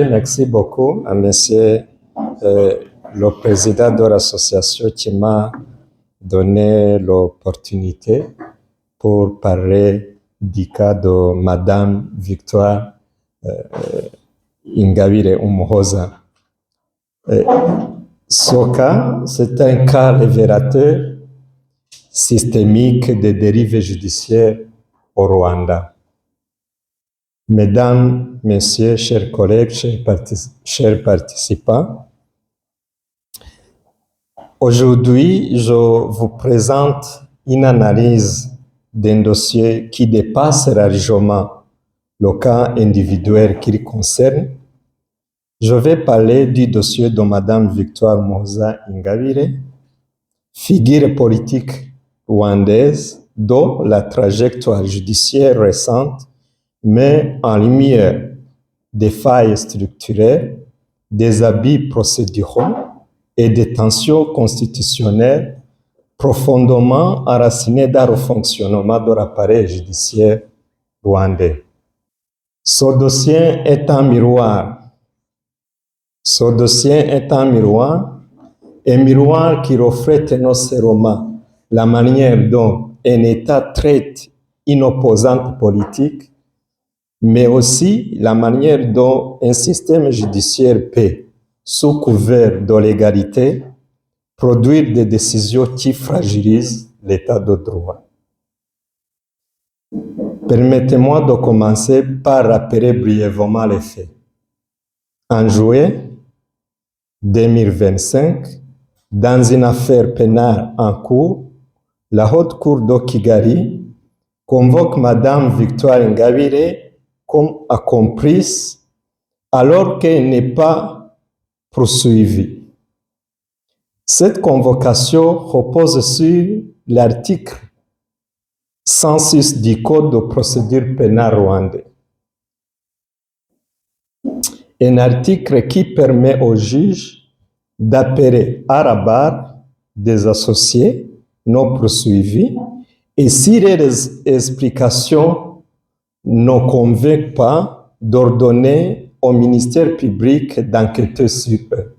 Merci beaucoup à monsieur le président de l'association qui m'a donné l'opportunité pour parler du cas de Madame Victoire Ingabire Umuhoza. Ce cas, c'est un cas révélateur systémique de dérives judiciaires au Rwanda. Mesdames, Messieurs, chers collègues, chers participants, aujourd'hui, je vous présente une analyse d'un dossier qui dépasse largement le cas individuel qu'il concerne. Je vais parler du dossier de Madame Victoire Umuhoza Ingabire, figure politique rwandaise dont la trajectoire judiciaire récente met en lumière des failles structurelles, des abus procéduraux et des tensions constitutionnelles profondément enracinées dans le fonctionnement de l'appareil judiciaire rwandais. Ce dossier est un miroir. Un miroir qui reflète non seulement la manière dont un État traite une opposante politique, mais aussi la manière dont un système judiciaire peut, sous couvert de l'égalité, produire des décisions qui fragilisent l'état de droit. Permettez-moi de commencer par rappeler brièvement les faits. En juillet 2025, dans une affaire pénale en cours, la Haute Cour de Kigali convoque Madame Victoire Ingabire comme accomplice alors qu'elle n'est pas poursuivie. Cette convocation repose sur l'article 106 du Code de procédure pénale rwandais. Un article qui permet au juge d'appeler à la barre des associés non poursuivis et si les explications ne convainquent pas, d'ordonner au ministère public d'enquêter sur eux.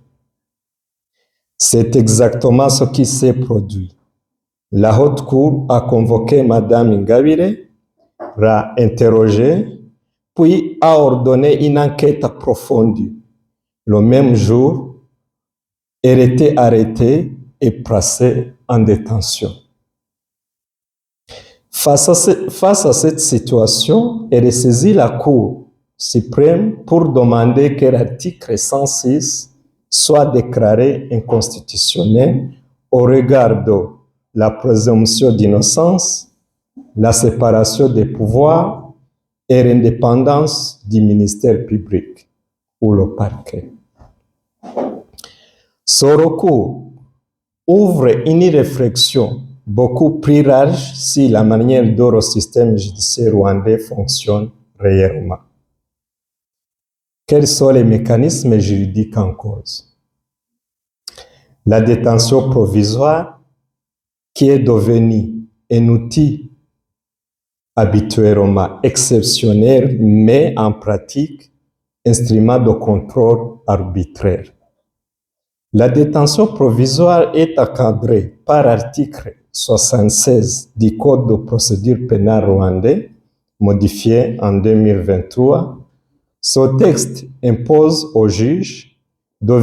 C'est exactement ce qui s'est produit. La Haute Cour a convoqué Madame Ingabire, l'a interrogée, puis a ordonné une enquête approfondie. Le même jour, elle était arrêtée et placée en détention. Face à cette situation, elle saisit la Cour suprême pour demander que l'article 106 soit déclaré inconstitutionnel au regard de la présomption d'innocence, la séparation des pouvoirs et l'indépendance du ministère public ou le parquet. Ce recours ouvre une réflexion beaucoup plus large sur la manière dont le système judiciaire rwandais fonctionne réellement. Quels sont les mécanismes juridiques en cause? La détention provisoire, qui est devenue un outil habituellement exceptionnel, mais en pratique, instrument de contrôle arbitraire. La détention provisoire est encadrée par l'article 76 du Code de procédure pénale rwandais, modifié en 2023. Ce texte impose au juge de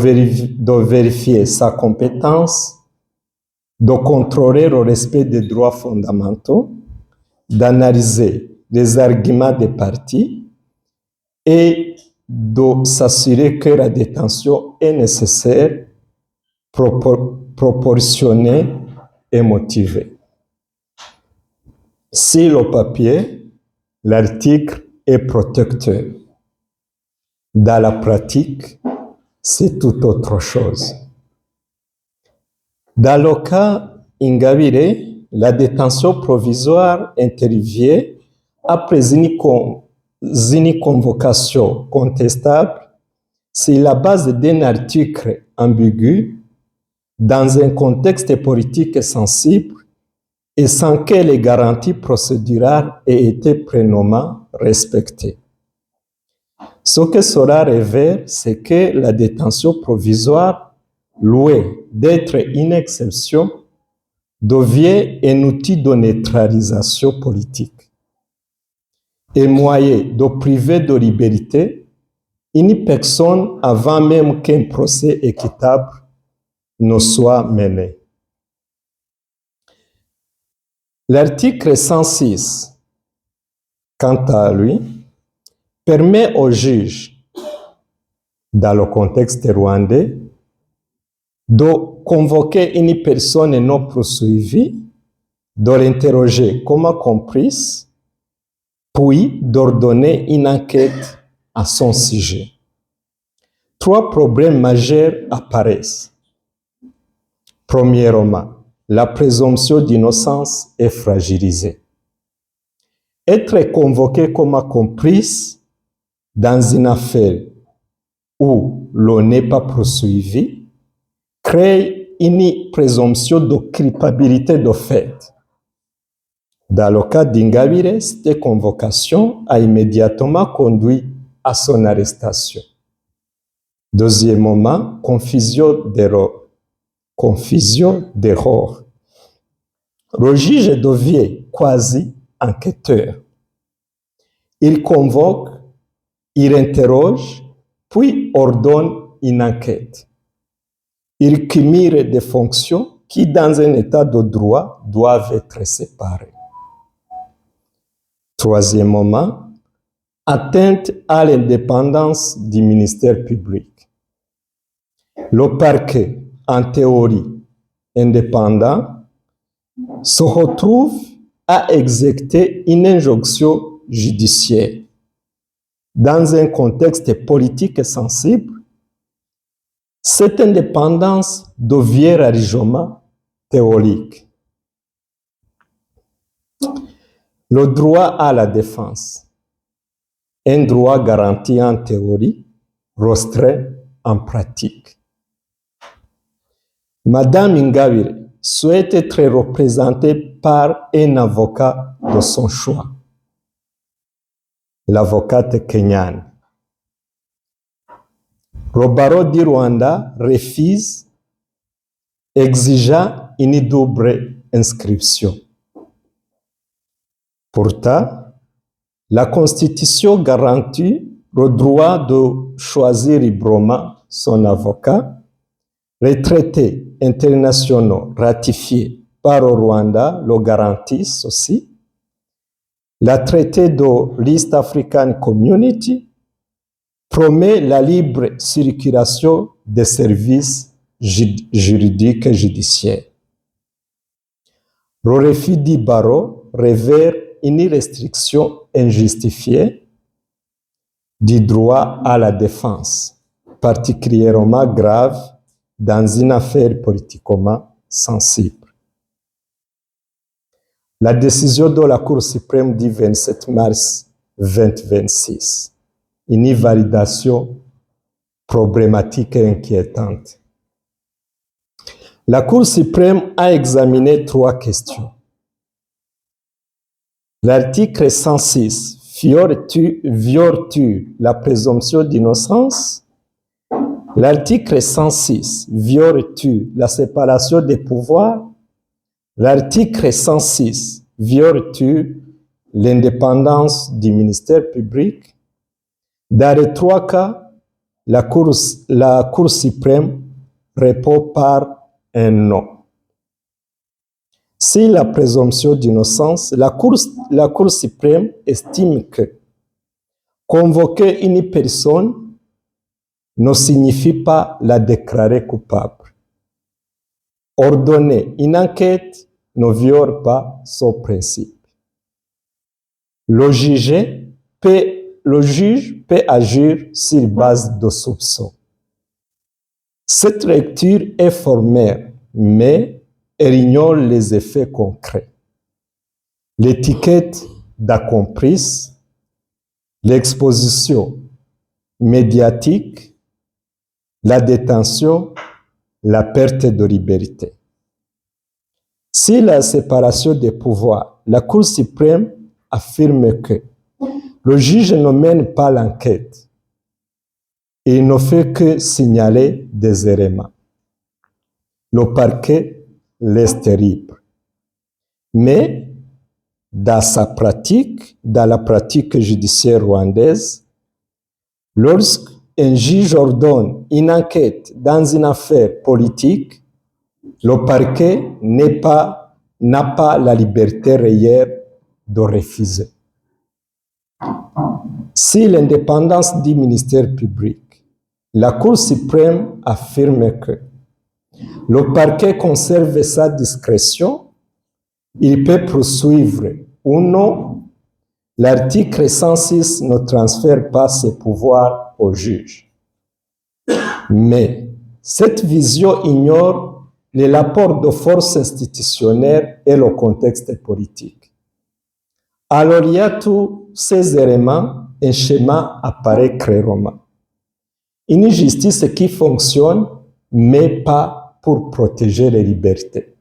vérifier sa compétence, de contrôler le respect des droits fondamentaux, d'analyser les arguments des parties et de s'assurer que la détention est nécessaire, proportionnée et motivée. Sur le papier, l'article est protecteur. Dans la pratique, c'est tout autre chose. Dans le cas Ingabire, la détention provisoire intervient après une convocation contestable sur la base d'un article ambigu dans un contexte politique sensible et sans que les garanties procédurales aient été pleinement respectées. Ce que cela révèle, c'est que la détention provisoire, loin d'être une exception, devient un outil de neutralisation politique et moyen de priver de liberté une personne avant même qu'un procès équitable ne soit mené. L'article 106, quant à lui, permet au juge, dans le contexte rwandais, de convoquer une personne non poursuivie, de l'interroger comme complice, puis d'ordonner une enquête à son sujet. 3 problèmes majeurs apparaissent. Premièrement, la présomption d'innocence est fragilisée. Être convoqué comme complice dans une affaire où l'on n'est pas poursuivi crée une présomption de culpabilité de fait. Dans le cas d'Ingabire, cette convocation a immédiatement conduit à son arrestation. Deuxièmement, confusion d'erreur. Le juge devient quasi-enquêteur. Il convoque, il interroge, puis ordonne une enquête. Il cumule des fonctions qui, dans un état de droit, doivent être séparées. Troisièmement, atteinte à l'indépendance du ministère public. Le parquet, en théorie indépendant, se retrouve à exécuter une injonction judiciaire. Dans un contexte politique sensible, cette indépendance devient largement théorique. Le droit à la défense, un droit garanti en théorie, restreint en pratique. Madame Ingabire souhaite être représentée par un avocat de son choix, l'avocate kenyane. Le barreau du Rwanda refuse, exigeant une double inscription. Pourtant, la Constitution garantit le droit de choisir librement son avocat. Les traités internationaux ratifiés par le Rwanda le garantissent aussi. Le traité de l'East African Community promet la libre circulation des services juridiques et judiciaires. Le refus du barreau révèle une restriction injustifiée du droit à la défense, particulièrement grave dans une affaire politiquement sensible. La décision de la Cour suprême du 27 mars 2026, une validation problématique et inquiétante. La Cour suprême a examiné 3 questions. L'article 106, violes-tu la présomption d'innocence? L'article 106, violes-tu la séparation des pouvoirs? L'article 106, violes-tu l'indépendance du ministère public? Dans les 3 cas, la Cour suprême répond par un non. Si la présomption d'innocence, la Cour suprême estime que convoquer une personne ne signifie pas la déclarer coupable. Ordonner une enquête ne viole pas son principe. Le juge peut agir sur base de soupçons. Cette lecture est formelle, mais elle ignore les effets concrets. L'étiquette d'accomplice, l'exposition médiatique, la détention, la perte de liberté. Si la séparation des pouvoirs, la Cour suprême affirme que le juge ne mène pas l'enquête, et il ne fait que signaler des éléments. Le parquet laisse terrible. Mais dans la pratique judiciaire rwandaise, lorsqu'un juge ordonne une enquête dans une affaire politique, le parquet n'a pas la liberté réelle de refuser. Si l'indépendance du ministère public, la Cour suprême affirme que le parquet conserve sa discrétion, il peut poursuivre ou non. L'article 106 ne transfère pas ses pouvoirs au juge. Mais cette vision ignore les rapports de force institutionnels et le contexte politique. Alors il y a tous ces éléments, un schéma apparaît clairement. Une justice qui fonctionne, mais pas pour protéger les libertés.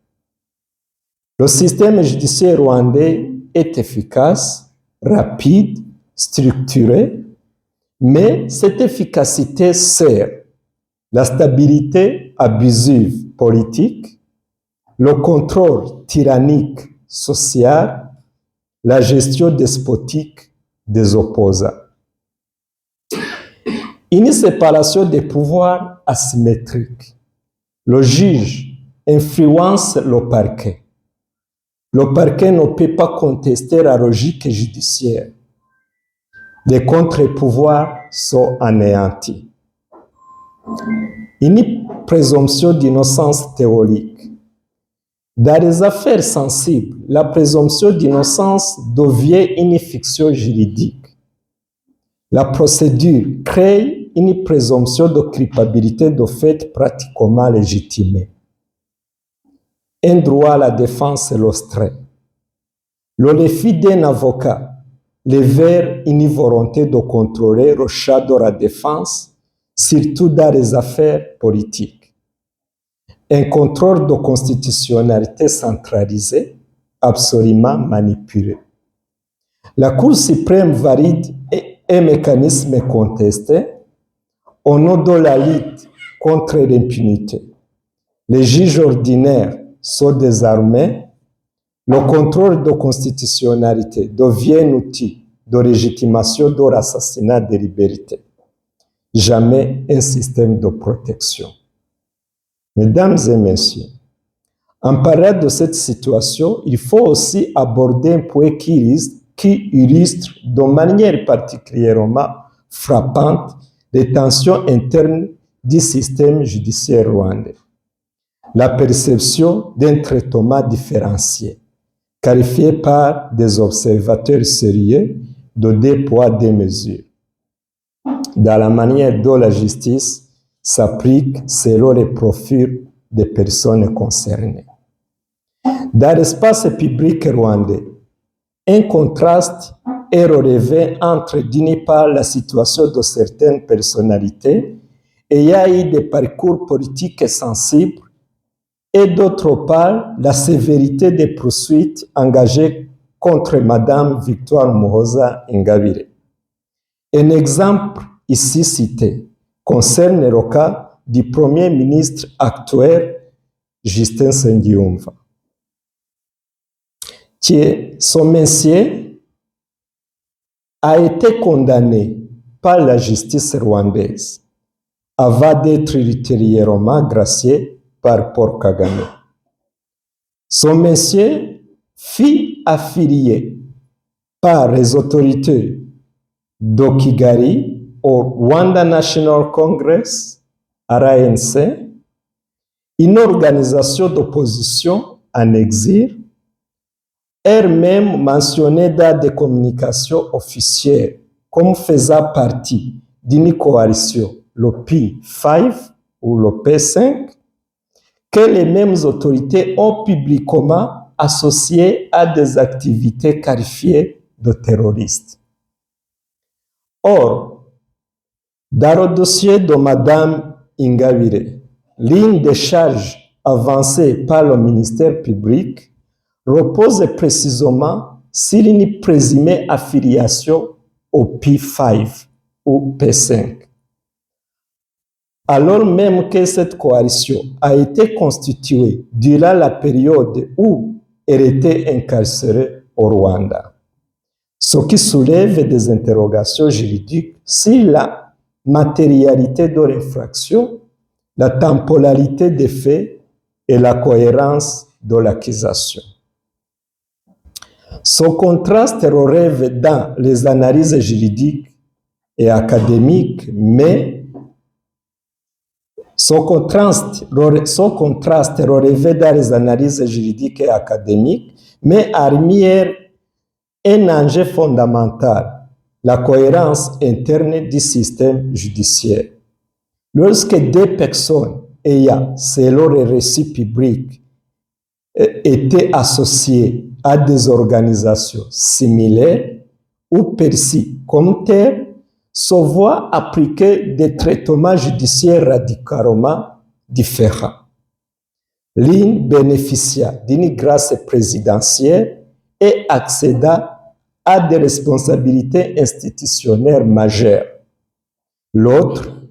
Le système judiciaire rwandais est efficace, rapide, structuré, mais cette efficacité sert la stabilité abusive politique, le contrôle tyrannique social, la gestion despotique des opposants. Une séparation des pouvoirs asymétrique. Le juge influence le parquet. Le parquet ne peut pas contester la logique judiciaire. Les contre-pouvoirs sont anéantis. Une présomption d'innocence théorique. Dans les affaires sensibles, la présomption d'innocence devient une fiction juridique. La procédure crée une présomption de culpabilité de fait pratiquement légitimée. Un droit à la défense l'ostrait. Le défi d'un avocat, vers une volonté de contrôler le champ de la défense, surtout dans les affaires politiques. Un contrôle de constitutionnalité centralisé, absolument manipulé. La Cour suprême valide un mécanisme contesté au nom de la lutte contre l'impunité. Les juges ordinaires sont désarmés. Le contrôle de constitutionnalité devient un outil de légitimation de l'assassinat des libertés. Jamais un système de protection. Mesdames et messieurs, en parlant de cette situation, il faut aussi aborder un point qui illustre de manière particulièrement frappante les tensions internes du système judiciaire rwandais. La perception d'un traitement différencié, qualifié par des observateurs sérieux de deux poids, deux mesures, dans la manière dont la justice s'applique selon les profils des personnes concernées. Dans l'espace public rwandais, un contraste est relevé entre, d'une part, la situation de certaines personnalités ayant eu des parcours politiques sensibles et d'autre part, la sévérité des poursuites engagées contre Madame Victoire Muhoza Ingabire. Un exemple ici cité concerne le cas du Premier ministre actuel, Justin Nsengiyumva, son monsieur a été condamné par la justice rwandaise avant d'être ultérieurement gracié par Paul Kagame. Son monsieur fut affilié par les autorités de Kigali au Rwanda National Congress, RNC, une organisation d'opposition en exil, elle-même mentionnée dans des communications officielles comme faisant partie d'une coalition, le P5 ou le P5, que les mêmes autorités ont publiquement associées à des activités qualifiées de terroristes. Or, dans le dossier de Madame Ingabire, l'une des charges avancées par le ministère public repose précisément sur une présumée affiliation au P5 ou P5. alors même que cette coalition a été constituée durant la période où elle était incarcérée au Rwanda. Ce qui soulève des interrogations juridiques sur la matérialité de l'infraction, la temporalité des faits et la cohérence de l'accusation. Ce contraste relève dans les analyses juridiques et académiques, mais ce contraste relève dans les analyses juridiques et académiques, mais arrière un enjeu fondamental, la cohérence interne du système judiciaire. Lorsque deux personnes ayant, selon les récits publics, étaient associées à des organisations similaires ou perçues comme telles, se voient appliquer des traitements judiciaires radicalement différents. L'une bénéficia d'une grâce présidentielle et accéda à des responsabilités institutionnelles majeures. L'autre,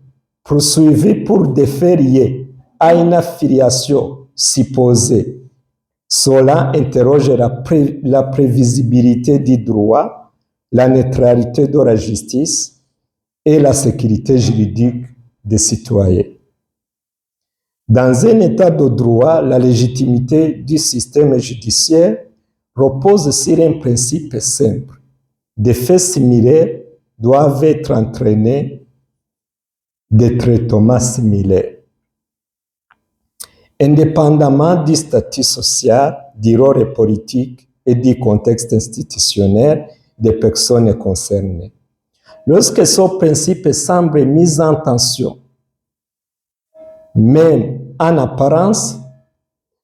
poursuivi pour des faits liés à une affiliation supposée. Cela interroge la prévisibilité du droit, la neutralité de la justice et la sécurité juridique des citoyens. Dans un état de droit, la légitimité du système judiciaire repose sur un principe simple. Des faits similaires doivent être entraînés des traitements similaires. Indépendamment du statut social, du rôle politique et du contexte institutionnel des personnes concernées. Lorsque ce principe semble mis en tension, même en apparence,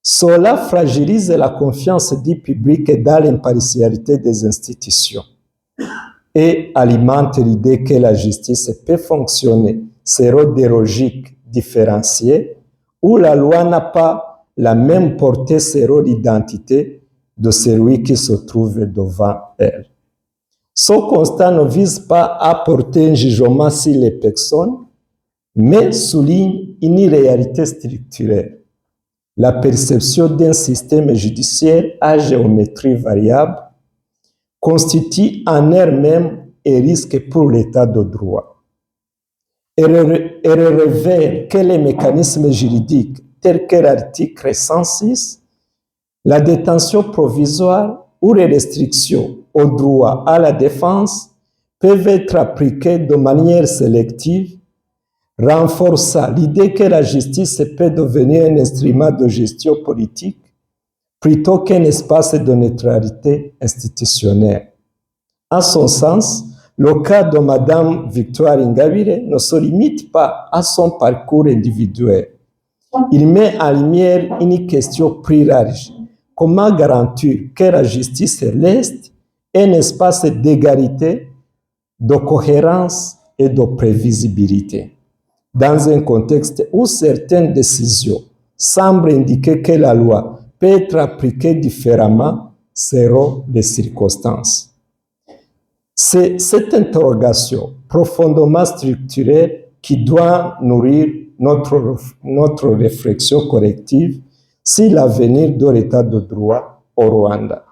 cela fragilise la confiance du public dans l'impartialité des institutions et alimente l'idée que la justice peut fonctionner selon des logiques différenciées où la loi n'a pas la même portée selon l'identité de celui qui se trouve devant elle. Ce constat ne vise pas à porter un jugement sur les personnes, mais souligne une réalité structurelle. La perception d'un système judiciaire à géométrie variable constitue en elle-même un risque pour l'état de droit. Elle révèle que les mécanismes juridiques tels que l'article 106, la détention provisoire ou les restrictions au droit à la défense peuvent être appliquées de manière sélective, renforçant l'idée que la justice peut devenir un instrument de gestion politique plutôt qu'un espace de neutralité institutionnelle. En son sens, le cas de Mme Victoire Ingabire ne se limite pas à son parcours individuel. Il met en lumière une question plus large. Comment garantir que la justice reste un espace d'égalité, de cohérence et de prévisibilité, dans un contexte où certaines décisions semblent indiquer que la loi peut être appliquée différemment selon les circonstances. C'est cette interrogation profondément structurelle qui doit nourrir notre réflexion collective sur l'avenir de l'état de droit au Rwanda.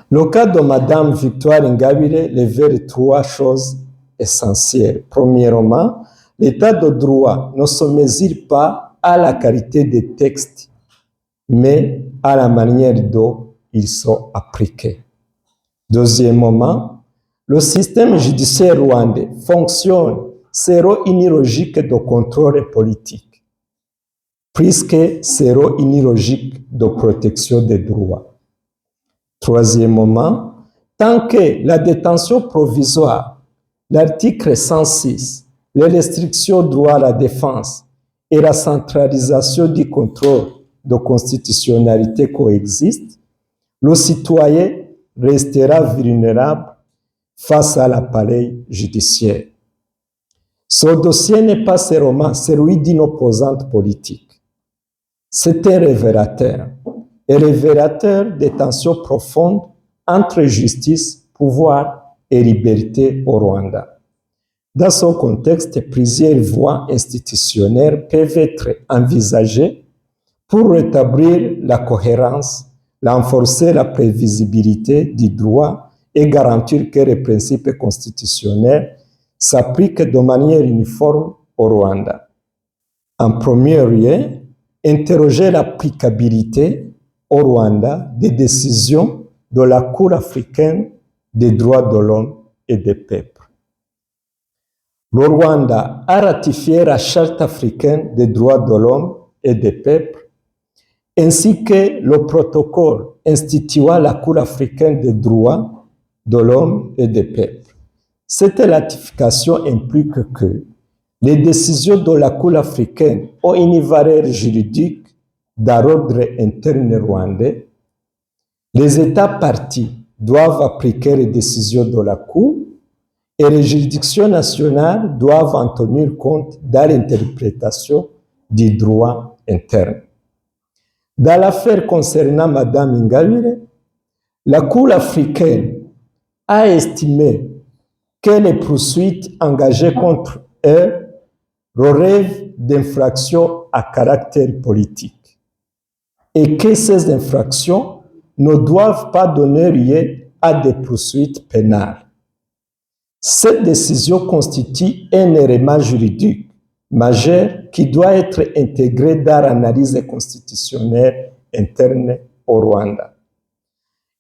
Le cas de Mme Victoire Ingabire révèle trois choses essentielles. Premièrement, l'état de droit ne se mesure pas à la qualité des textes, mais à la manière dont ils sont appliqués. Deuxièmement, le système judiciaire rwandais fonctionne selon une logique de contrôle politique, plus que selon une logique de protection des droits. Troisièmement, tant que la détention provisoire, l'article 106, les restrictions au droit à la défense et la centralisation du contrôle de constitutionnalité coexistent, le citoyen restera vulnérable face à l'appareil judiciaire. Ce dossier n'est pas seulement celui d'une opposante politique. C'est un révélateur des tensions profondes entre justice, pouvoir et liberté au Rwanda. Dans ce contexte, plusieurs voies institutionnelles peuvent être envisagées pour rétablir la cohérence, renforcer la prévisibilité du droit et garantir que les principes constitutionnels s'appliquent de manière uniforme au Rwanda. En premier lieu, interroger l'applicabilité au Rwanda des décisions de la Cour africaine des droits de l'homme et des peuples. Le Rwanda a ratifié la Charte africaine des droits de l'homme et des peuples, ainsi que le protocole instituant la Cour africaine des droits de l'homme et des peuples. Cette ratification implique que les décisions de la Cour africaine ont une valeur juridique d'ordre interne rwandais. Les États partis doivent appliquer les décisions de la Cour et les juridictions nationales doivent en tenir compte dans l'interprétation du droit interne. Dans l'affaire concernant Mme Ingabire, la Cour africaine a estimé que les poursuites engagées contre elle relèvent d'infractions à caractère politique et que ces infractions ne doivent pas donner lieu à des poursuites pénales. Cette décision constitue un élément juridique majeur qui doit être intégré dans l'analyse constitutionnelle interne au Rwanda.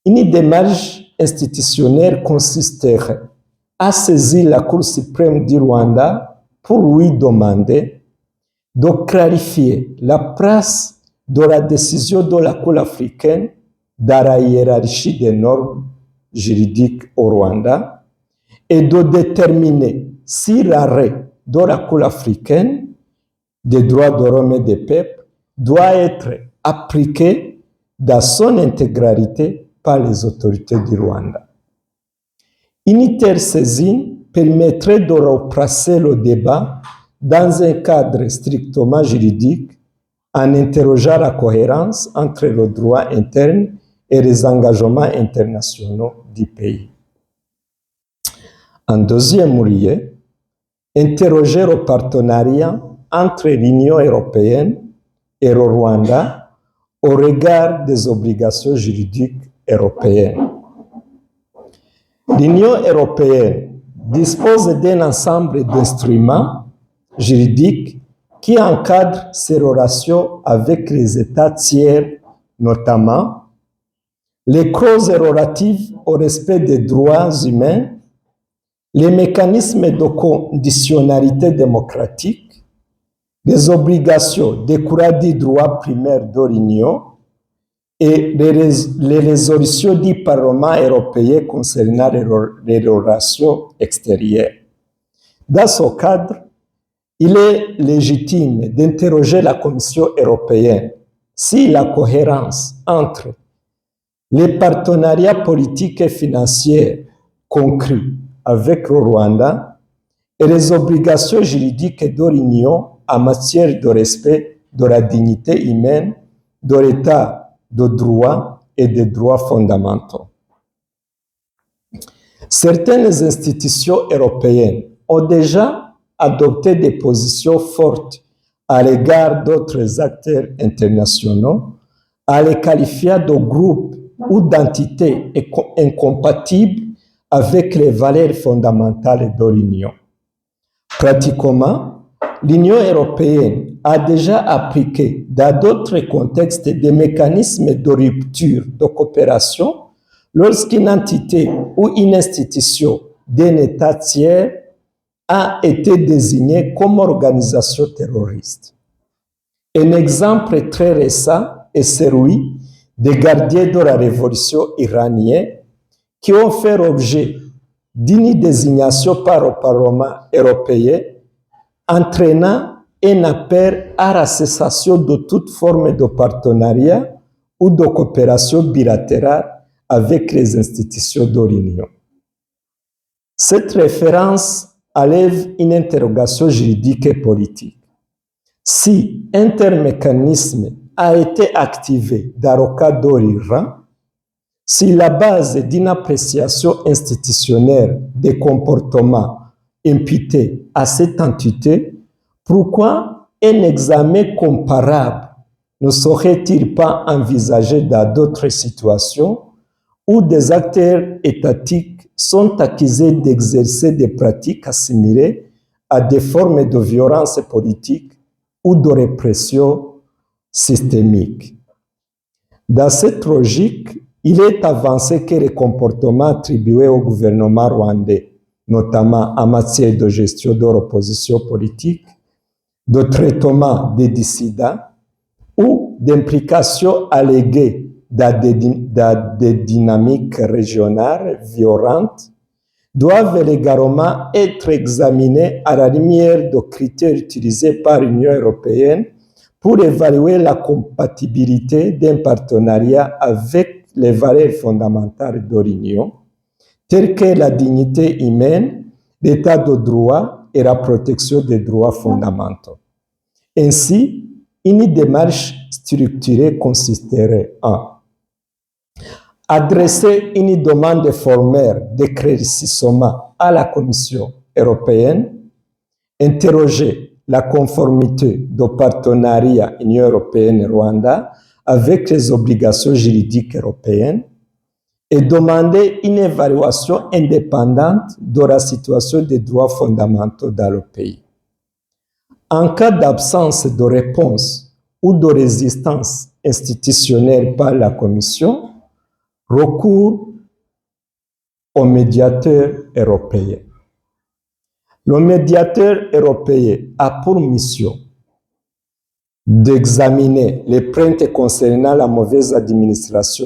Une démarche institutionnelle consisterait à saisir la Cour suprême du Rwanda pour lui demander de clarifier la place de la décision de la Cour africaine dans la hiérarchie des normes juridiques au Rwanda et de déterminer si l'arrêt de la Cour africaine des droits de l'homme et des peuples doit être appliqué dans son intégralité par les autorités du Rwanda. Une telle saisine permettrait de replacer le débat dans un cadre strictement juridique en interrogeant la cohérence entre le droit interne et les engagements internationaux du pays. En deuxième lieu, interroger le partenariat entre l'Union européenne et le Rwanda au regard des obligations juridiques européennes. L'Union européenne dispose d'un ensemble d'instruments juridiques qui encadrent ses relations avec les États tiers, notamment les clauses relatives au respect des droits humains, les mécanismes de conditionnalité démocratique, les obligations découlant du droit primaire de l'Union et les résolutions du Parlement européen concernant les relations extérieures. Dans ce cadre, il est légitime d'interroger la Commission européenne si la cohérence entre les partenariats politiques et financiers conclus avec le Rwanda et les obligations juridiques de l'Union en matière de respect de la dignité humaine, de l'état de droit et des droits fondamentaux. Certaines institutions européennes ont déjà adopté des positions fortes à l'égard d'autres acteurs internationaux, en les qualifiant de groupes ou d'entités incompatibles avec les valeurs fondamentales de l'Union. Pratiquement, l'Union européenne a déjà appliqué dans d'autres contextes des mécanismes de rupture de coopération lorsqu'une entité ou une institution d'un État tiers a été désignée comme organisation terroriste. Un exemple très récent est celui des gardiens de la révolution iranienne qui ont fait l'objet d'une désignation par le Parlement européen entraînant un appel à la cessation de toute forme de partenariat ou de coopération bilatérale avec les institutions de l'Union. Cette référence enlève une interrogation juridique et politique. Si un tel mécanisme a été activé dans le cas de l'Iran, si la base d'une appréciation institutionnelle des comportements imputé à cette entité, pourquoi un examen comparable ne serait-il pas envisagé dans d'autres situations où des acteurs étatiques sont accusés d'exercer des pratiques assimilées à des formes de violence politique ou de répression systémique? Dans cette logique, il est avancé que les comportements attribués au gouvernement rwandais, notamment en matière de gestion de l'opposition politique, de traitement des dissidents ou d'implication alléguée dans des dynamiques régionales violentes, doivent également être examinés à la lumière de critères utilisés par l'Union européenne pour évaluer la compatibilité d'un partenariat avec les valeurs fondamentales de l'Union, telles que la dignité humaine, l'état de droit et la protection des droits fondamentaux. Ainsi, une démarche structurée consisterait en adresser une demande formelle d'éclaircissement à la Commission européenne, interroger la conformité du partenariat Union européenne-Rwanda avec les obligations juridiques européennes et demander une évaluation indépendante de la situation des droits fondamentaux dans le pays. En cas d'absence de réponse ou de résistance institutionnelle par la Commission, recours au médiateur européen. Le médiateur européen a pour mission d'examiner les plaintes concernant la mauvaise administration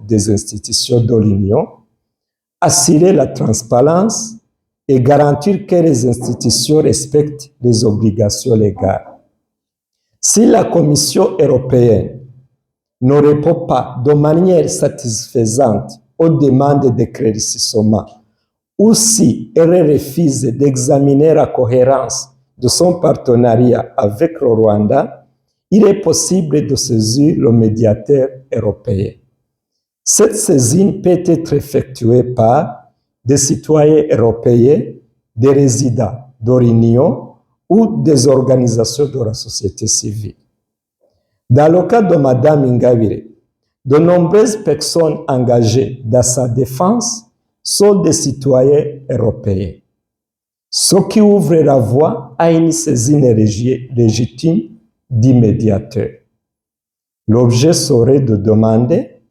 des institutions de l'Union, assurer la transparence et garantir que les institutions respectent les obligations légales. Si la Commission européenne ne répond pas de manière satisfaisante aux demandes d'éclaircissement ou si elle refuse d'examiner la cohérence de son partenariat avec le Rwanda, il est possible de saisir le médiateur européen. Cette saisine peut être effectuée par des citoyens européens, des résidents de l'Union ou des organisations de la société civile. Dans le cas de Mme Ingabire, de nombreuses personnes engagées dans sa défense sont des citoyens européens, ce qui ouvre la voie à une saisine légitime du médiateur. L'objet serait de demander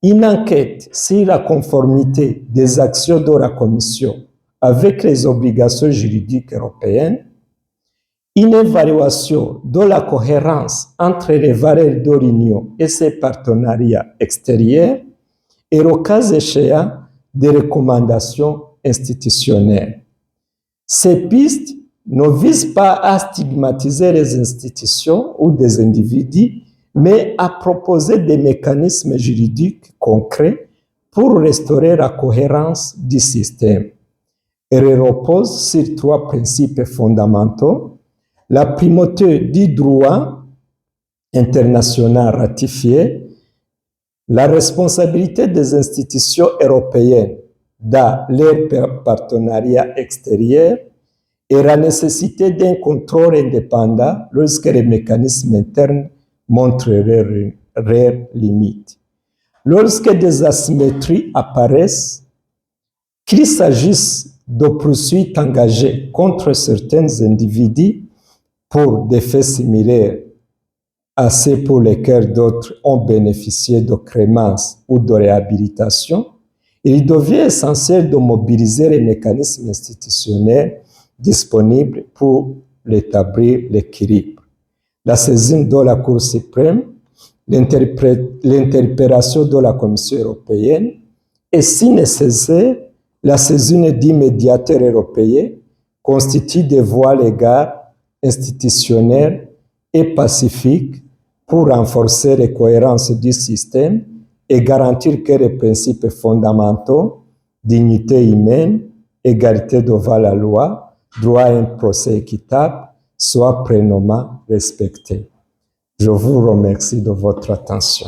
une enquête sur la conformité des actions de la Commission avec les obligations juridiques européennes, une évaluation de la cohérence entre les valeurs de l'Union et ses partenariats extérieurs et, au cas échéant, des recommandations institutionnelles. Ces pistes ne visent pas à stigmatiser les institutions ou des individus, mais à proposer des mécanismes juridiques concrets pour restaurer la cohérence du système. Elle repose sur trois principes fondamentaux: la primauté du droit international ratifié, la responsabilité des institutions européennes dans leur partenariat extérieur et la nécessité d'un contrôle indépendant lorsque les mécanismes internes montrent leurs limites. Lorsque des asymétries apparaissent, qu'il s'agisse de poursuites engagées contre certains individus pour des faits similaires à ceux pour lesquels d'autres ont bénéficié de clémence ou de réhabilitation, il devient essentiel de mobiliser les mécanismes institutionnels disponibles pour rétablir l'équilibre. La saisine de la Cour suprême, l'interpellation de la Commission européenne et, si nécessaire, la saisine du médiateur européen constituent des voies légales, institutionnelles et pacifiques pour renforcer la cohérence du système et garantir que les principes fondamentaux, dignité humaine, égalité devant la loi, droit à un procès équitable, soient pleinement respectés. Je vous remercie de votre attention.